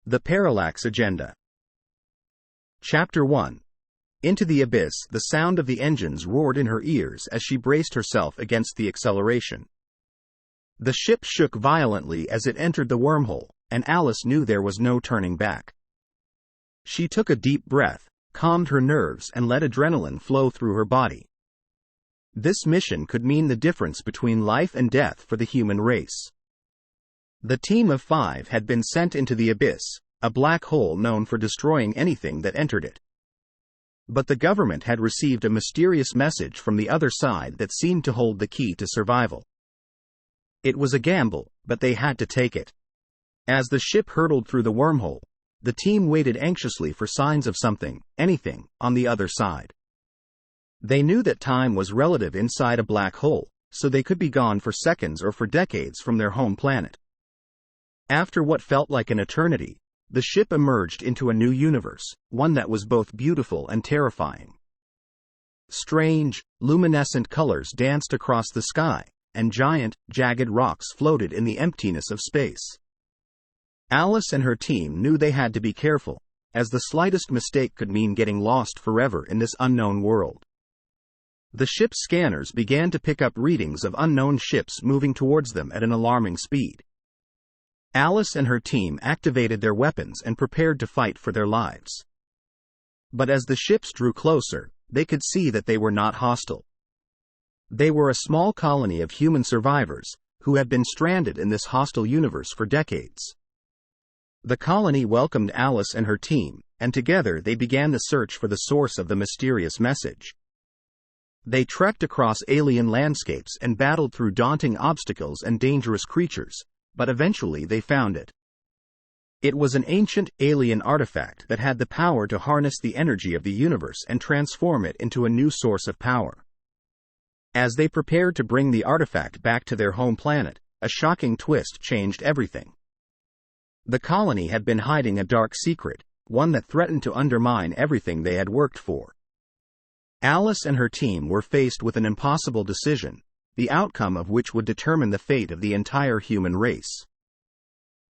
The Parallax Agenda. Chapter 1. Into the abyss. The sound of the engines roared in her ears as she braced herself against the acceleration. The ship shook violently as it entered the wormhole, and Alice knew there was no turning back. She took a deep breath, calmed her nerves, and let adrenaline flow through her body. This mission could mean the difference between life and death for the human race. The team of 5 had been sent into the abyss, a black hole known for destroying anything that entered it. But the government had received a mysterious message from the other side that seemed to hold the key to survival. It was a gamble, but they had to take it. As the ship hurtled through the wormhole, the team waited anxiously for signs of something, anything, on the other side. They knew that time was relative inside a black hole, so they could be gone for seconds or for decades from their home planet. After what felt like an eternity, the ship emerged into a new universe, one that was both beautiful and terrifying. Strange, luminescent colors danced across the sky, and giant, jagged rocks floated in the emptiness of space. Alice and her team knew they had to be careful, as the slightest mistake could mean getting lost forever in this unknown world. The ship's scanners began to pick up readings of unknown ships moving towards them at an alarming speed. Alice and her team activated their weapons and prepared to fight for their lives. But as the ships drew closer, they could see that they were not hostile. They were a small colony of human survivors, who had been stranded in this hostile universe for decades. The colony welcomed Alice and her team, and together they began the search for the source of the mysterious message. They trekked across alien landscapes and battled through daunting obstacles and dangerous creatures, but eventually they found it. It was an ancient, alien artifact that had the power to harness the energy of the universe and transform it into a new source of power. As they prepared to bring the artifact back to their home planet, a shocking twist changed everything. The colony had been hiding a dark secret, one that threatened to undermine everything they had worked for. Alice and her team were faced with an impossible decision, the outcome of which would determine the fate of the entire human race.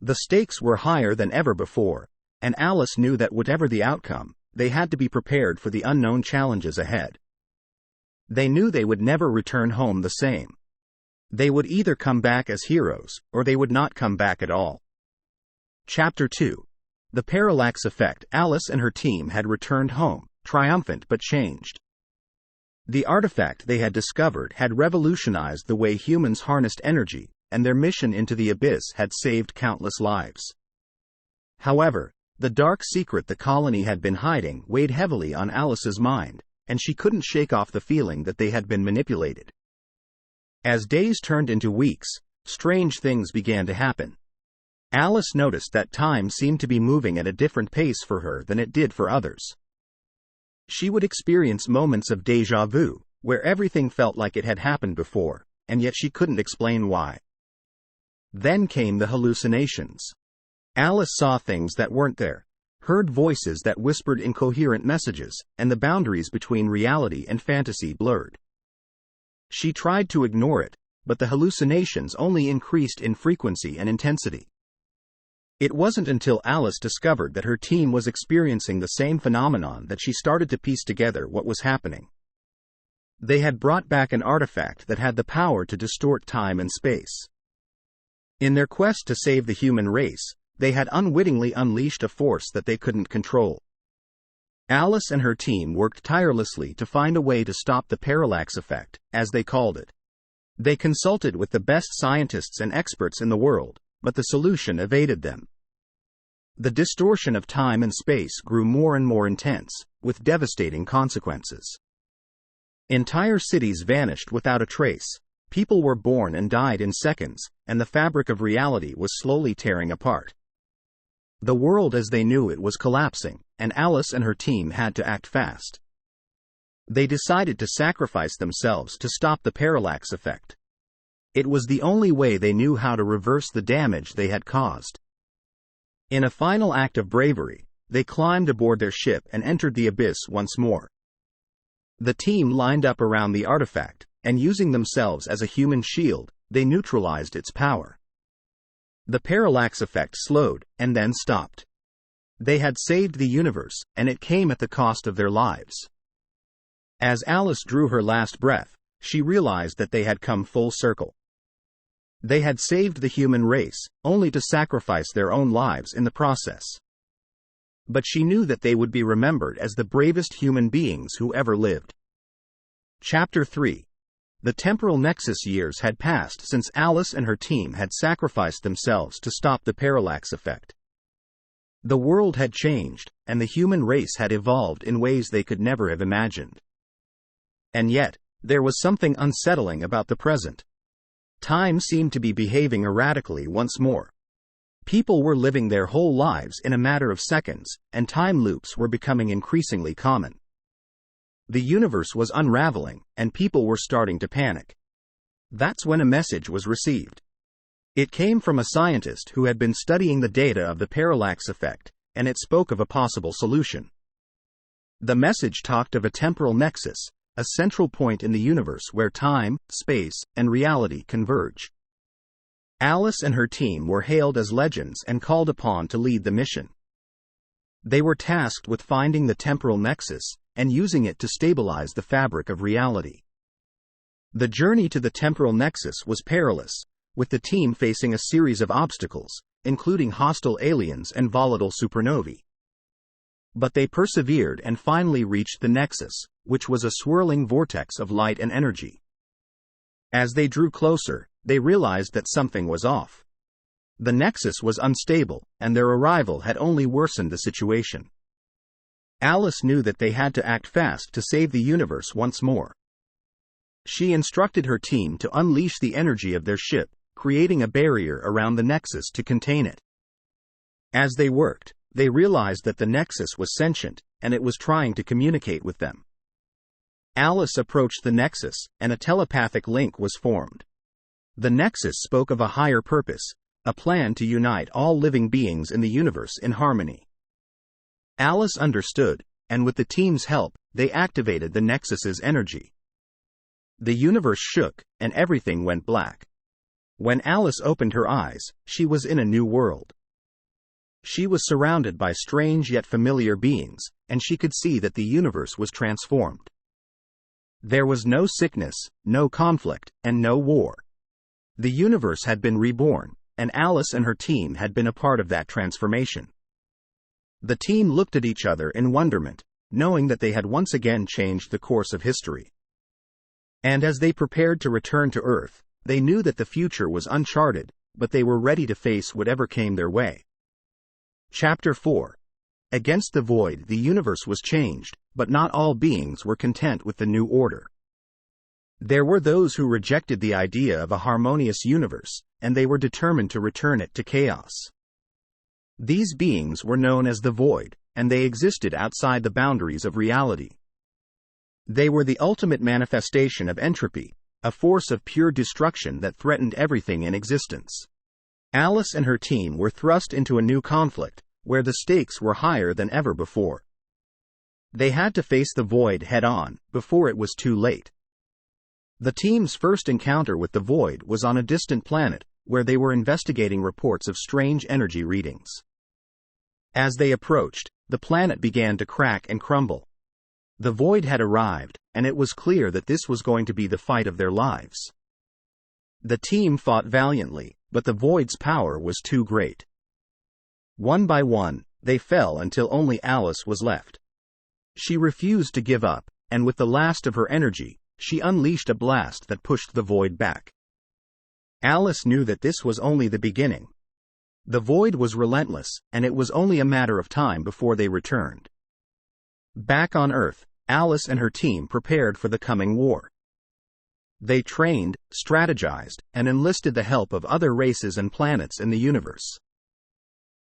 The stakes were higher than ever before, and Alice knew that whatever the outcome, they had to be prepared for the unknown challenges ahead. They knew they would never return home the same. They would either come back as heroes, or they would not come back at all. Chapter 2. The Parallax Effect. Alice and her team had returned home, triumphant but changed. The artifact they had discovered had revolutionized the way humans harnessed energy, and their mission into the abyss had saved countless lives. However, the dark secret the colony had been hiding weighed heavily on Alice's mind, and she couldn't shake off the feeling that they had been manipulated. As days turned into weeks, strange things began to happen. Alice noticed that time seemed to be moving at a different pace for her than it did for others. She would experience moments of déjà vu, where everything felt like it had happened before, and yet she couldn't explain why. Then came the hallucinations. Alice saw things that weren't there, heard voices that whispered incoherent messages, and the boundaries between reality and fantasy blurred. She tried to ignore it, but the hallucinations only increased in frequency and intensity. It wasn't until Alice discovered that her team was experiencing the same phenomenon that she started to piece together what was happening. They had brought back an artifact that had the power to distort time and space. In their quest to save the human race, they had unwittingly unleashed a force that they couldn't control. Alice and her team worked tirelessly to find a way to stop the parallax effect, as they called it. They consulted with the best scientists and experts in the world, but the solution evaded them. The distortion of time and space grew more and more intense, with devastating consequences. Entire cities vanished without a trace, people were born and died in seconds, and the fabric of reality was slowly tearing apart. The world as they knew it was collapsing, and Alice and her team had to act fast. They decided to sacrifice themselves to stop the parallax effect. It was the only way they knew how to reverse the damage they had caused. In a final act of bravery, they climbed aboard their ship and entered the abyss once more. The team lined up around the artifact, and using themselves as a human shield, they neutralized its power. The parallax effect slowed, and then stopped. They had saved the universe, and it came at the cost of their lives. As Alice drew her last breath, she realized that they had come full circle. They had saved the human race, only to sacrifice their own lives in the process. But she knew that they would be remembered as the bravest human beings who ever lived. Chapter 3. The temporal nexus. Years had passed since Alice and her team had sacrificed themselves to stop the parallax effect. The world had changed, and the human race had evolved in ways they could never have imagined. And yet, there was something unsettling about the present. Time seemed to be behaving erratically once more. People were living their whole lives in a matter of seconds, and time loops were becoming increasingly common. The universe was unraveling, and people were starting to panic. That's when a message was received. It came from a scientist who had been studying the data of the parallax effect, and it spoke of a possible solution. The message talked of a temporal nexus, a central point in the universe where time, space, and reality converge. Alice and her team were hailed as legends and called upon to lead the mission. They were tasked with finding the temporal nexus and using it to stabilize the fabric of reality. The journey to the temporal nexus was perilous, with the team facing a series of obstacles, including hostile aliens and volatile supernovae. But they persevered and finally reached the nexus, which was a swirling vortex of light and energy. As they drew closer, they realized that something was off. The nexus was unstable, and their arrival had only worsened the situation. Alice knew that they had to act fast to save the universe once more. She instructed her team to unleash the energy of their ship, creating a barrier around the nexus to contain it. As they worked, they realized that the nexus was sentient, and it was trying to communicate with them. Alice approached the nexus, and a telepathic link was formed. The nexus spoke of a higher purpose, a plan to unite all living beings in the universe in harmony. Alice understood, and with the team's help, they activated the nexus's energy. The universe shook, and everything went black. When Alice opened her eyes, she was in a new world. She was surrounded by strange yet familiar beings, and she could see that the universe was transformed. There was no sickness, no conflict, and no war. The universe had been reborn, and Alice and her team had been a part of that transformation. The team looked at each other in wonderment, knowing that they had once again changed the course of history. And as they prepared to return to Earth, they knew that the future was uncharted, but they were ready to face whatever came their way. Chapter 4. Against the void. The universe was changed, but not all beings were content with the new order. There were those who rejected the idea of a harmonious universe, and they were determined to return it to chaos. These beings were known as the void, and they existed outside the boundaries of reality. They were the ultimate manifestation of entropy, a force of pure destruction that threatened everything in existence. Alice and her team were thrust into a new conflict, where the stakes were higher than ever before. They had to face the void head-on, before it was too late. The team's first encounter with the void was on a distant planet, where they were investigating reports of strange energy readings. As they approached, the planet began to crack and crumble. The void had arrived, and it was clear that this was going to be the fight of their lives. The team fought valiantly, but the void's power was too great. One by one, they fell until only Alice was left. She refused to give up, and with the last of her energy, she unleashed a blast that pushed the void back. Alice knew that this was only the beginning. The void was relentless, and it was only a matter of time before they returned. Back on Earth, Alice and her team prepared for the coming war. They trained, strategized, and enlisted the help of other races and planets in the universe.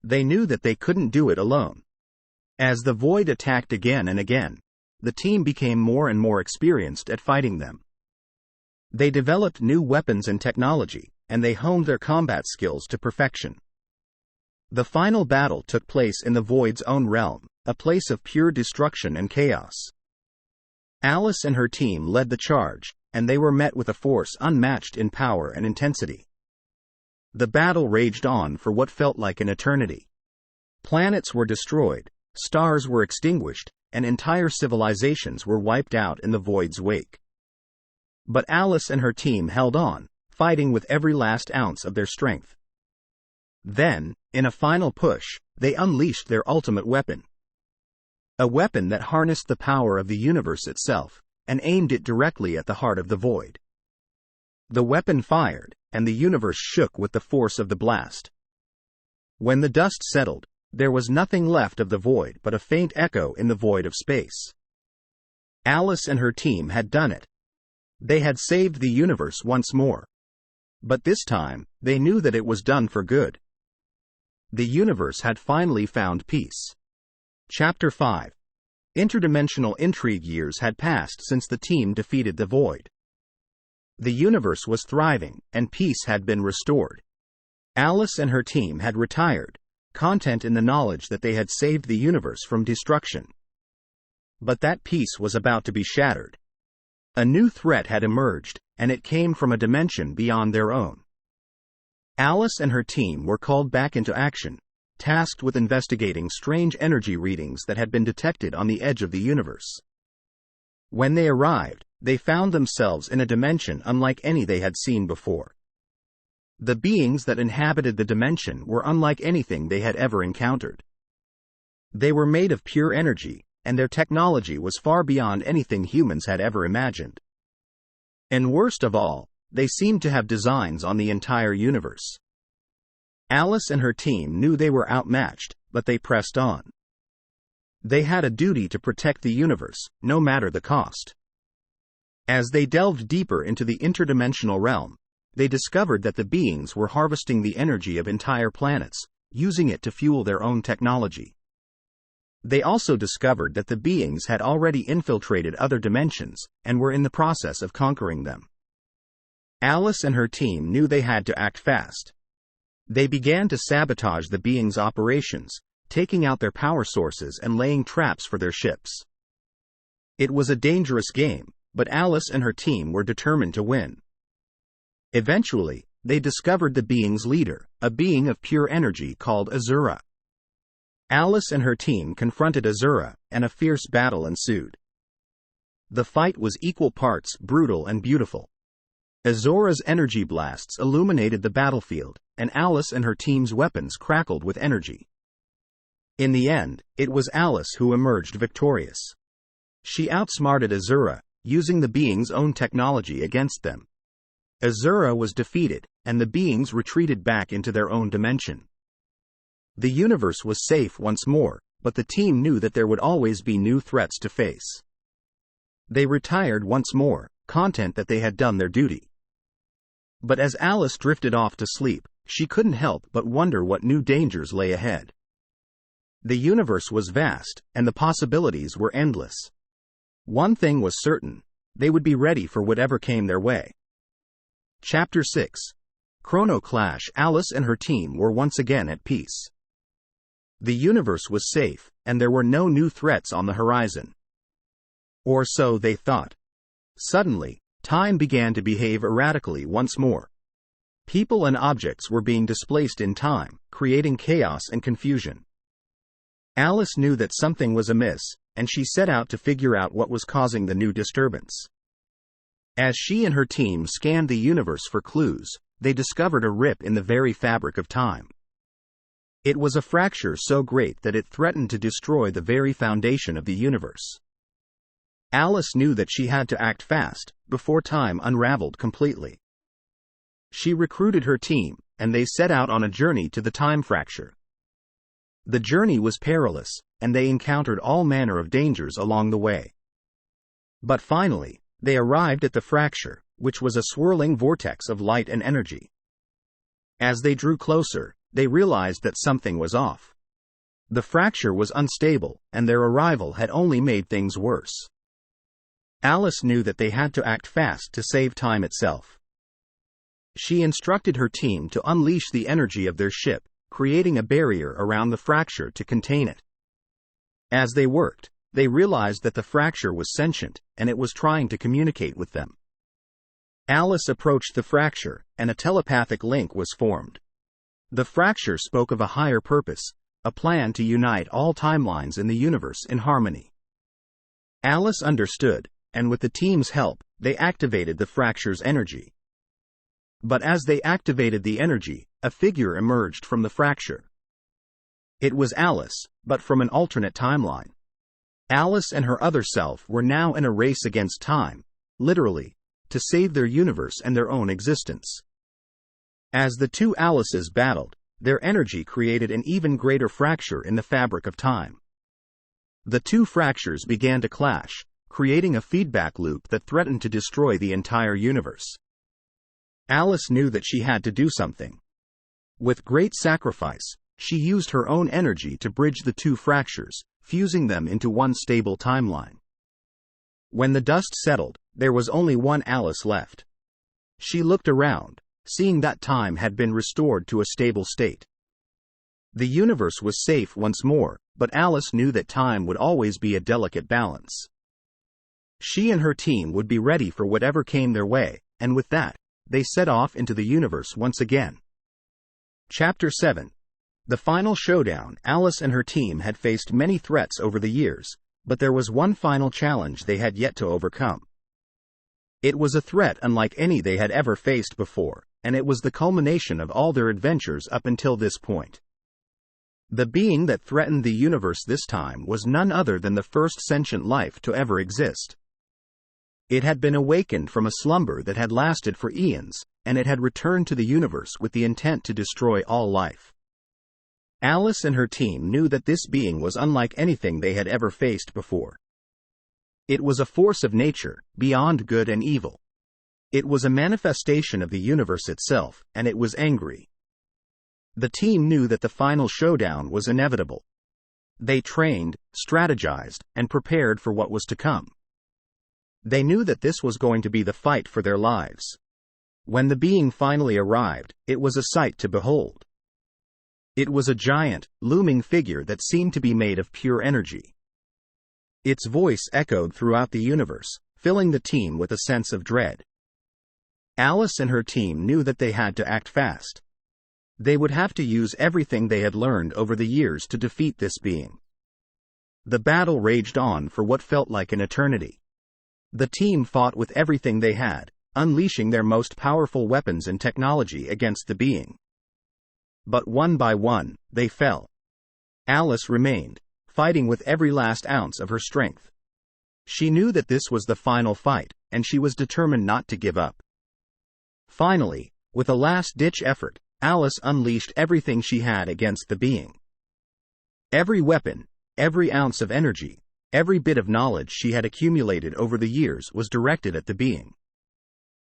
They knew that they couldn't do it alone. As the void attacked again and again, the team became more and more experienced at fighting them. They developed new weapons and technology, and they honed their combat skills to perfection. The final battle took place in the void's own realm, a place of pure destruction and chaos. Alice and her team led the charge, and they were met with a force unmatched in power and intensity. The battle raged on for what felt like an eternity. Planets were destroyed, stars were extinguished, and entire civilizations were wiped out in the void's wake. But Alice and her team held on, fighting with every last ounce of their strength. Then, in a final push, they unleashed their ultimate weapon. A weapon that harnessed the power of the universe itself, and aimed it directly at the heart of the void. The weapon fired, and the universe shook with the force of the blast. When the dust settled, there was nothing left of the void but a faint echo in the void of space. Alice and her team had done it. They had saved the universe once more. But this time, they knew that it was done for good. The universe had finally found peace. Chapter 5. Interdimensional intrigue. Years had passed since the team defeated the void. The universe was thriving, and peace had been restored. Alice and her team had retired, content in the knowledge that they had saved the universe from destruction. But that peace was about to be shattered. A new threat had emerged, and it came from a dimension beyond their own. Alice and her team were called back into action, tasked with investigating strange energy readings that had been detected on the edge of the universe. When they arrived, they found themselves in a dimension unlike any they had seen before. The beings that inhabited the dimension were unlike anything they had ever encountered. They were made of pure energy, and their technology was far beyond anything humans had ever imagined. And worst of all, they seemed to have designs on the entire universe. Alice and her team knew they were outmatched, but they pressed on. They had a duty to protect the universe, no matter the cost. As they delved deeper into the interdimensional realm, they discovered that the beings were harvesting the energy of entire planets, using it to fuel their own technology. They also discovered that the beings had already infiltrated other dimensions, and were in the process of conquering them. Alice and her team knew they had to act fast. They began to sabotage the beings' operations, taking out their power sources and laying traps for their ships. It was a dangerous game, but Alice and her team were determined to win. Eventually, they discovered the being's leader, a being of pure energy called Azura. Alice and her team confronted Azura, and a fierce battle ensued. The fight was equal parts brutal and beautiful. Azura's energy blasts illuminated the battlefield, and Alice and her team's weapons crackled with energy. In the end, it was Alice who emerged victorious. She outsmarted Azura, using the being's own technology against them. Azura was defeated, and the beings retreated back into their own dimension. The universe was safe once more, but the team knew that there would always be new threats to face. They retired once more, content that they had done their duty. But as Alice drifted off to sleep, she couldn't help but wonder what new dangers lay ahead. The universe was vast, and the possibilities were endless. One thing was certain: they would be ready for whatever came their way. Chapter 6. Chrono Clash. Alice and her team were once again at peace. The universe was safe, and there were no new threats on the horizon. Or so they thought. Suddenly, time began to behave erratically once more. People and objects were being displaced in time, creating chaos and confusion. Alice knew that something was amiss, and she set out to figure out what was causing the new disturbance. As she and her team scanned the universe for clues, they discovered a rip in the very fabric of time. It was a fracture so great that it threatened to destroy the very foundation of the universe. Alice knew that she had to act fast, before time unraveled completely. She recruited her team, and they set out on a journey to the time fracture. The journey was perilous, and they encountered all manner of dangers along the way. But finally, they arrived at the fracture, which was a swirling vortex of light and energy. As they drew closer, they realized that something was off. The fracture was unstable, and their arrival had only made things worse. Alice knew that they had to act fast to save time itself. She instructed her team to unleash the energy of their ship, creating a barrier around the fracture to contain it. As they worked, they realized that the fracture was sentient, and it was trying to communicate with them. Alice approached the fracture, and a telepathic link was formed. The fracture spoke of a higher purpose, a plan to unite all timelines in the universe in harmony. Alice understood, and with the team's help, they activated the fracture's energy. But as they activated the energy, a figure emerged from the fracture. It was Alice, but from an alternate timeline. Alice and her other self were now in a race against time, literally, to save their universe and their own existence. As the two Alices battled, their energy created an even greater fracture in the fabric of time. The two fractures began to clash, creating a feedback loop that threatened to destroy the entire universe. Alice knew that she had to do something. With great sacrifice, she used her own energy to bridge the two fractures, fusing them into one stable timeline. When the dust settled, there was only one Alice left. She looked around, seeing that time had been restored to a stable state. The universe was safe once more, but Alice knew that time would always be a delicate balance. She and her team would be ready for whatever came their way, and with that, they set off into the universe once again. Chapter 7. The final showdown. Alice and her team had faced many threats over the years, but there was one final challenge they had yet to overcome. It was a threat unlike any they had ever faced before, and it was the culmination of all their adventures up until this point. The being that threatened the universe this time was none other than the first sentient life to ever exist. It had been awakened from a slumber that had lasted for eons, and it had returned to the universe with the intent to destroy all life. Alice and her team knew that this being was unlike anything they had ever faced before. It was a force of nature, beyond good and evil. It was a manifestation of the universe itself, and it was angry. The team knew that the final showdown was inevitable. They trained, strategized, and prepared for what was to come. They knew that this was going to be the fight for their lives. When the being finally arrived, it was a sight to behold. It was a giant, looming figure that seemed to be made of pure energy. Its voice echoed throughout the universe, filling the team with a sense of dread. Alice and her team knew that they had to act fast. They would have to use everything they had learned over the years to defeat this being. The battle raged on for what felt like an eternity. The team fought with everything they had, unleashing their most powerful weapons and technology against the being. But one by one, they fell. Alice remained, fighting with every last ounce of her strength. She knew that this was the final fight, and she was determined not to give up. Finally, with a last-ditch effort, Alice unleashed everything she had against the being. Every weapon, every ounce of energy, every bit of knowledge she had accumulated over the years was directed at the being.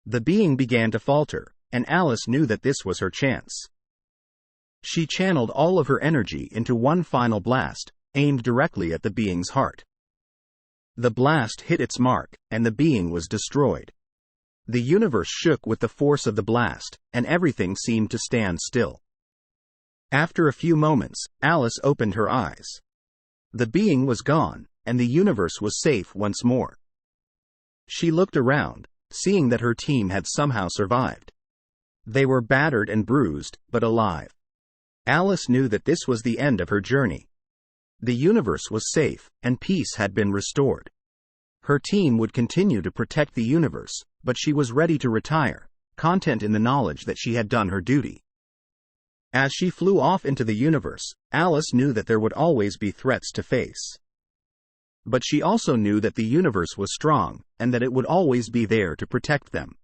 The being began to falter, and Alice knew that this was her chance. She channeled all of her energy into one final blast, aimed directly at the being's heart. The blast hit its mark, and the being was destroyed. The universe shook with the force of the blast, and everything seemed to stand still. After a few moments, Alice opened her eyes. The being was gone, and the universe was safe once more. She looked around, seeing that her team had somehow survived. They were battered and bruised, but alive. Alice knew that this was the end of her journey. The universe was safe, and peace had been restored. Her team would continue to protect the universe, but she was ready to retire, content in the knowledge that she had done her duty. As she flew off into the universe, Alice knew that there would always be threats to face. But she also knew that the universe was strong, and that it would always be there to protect them.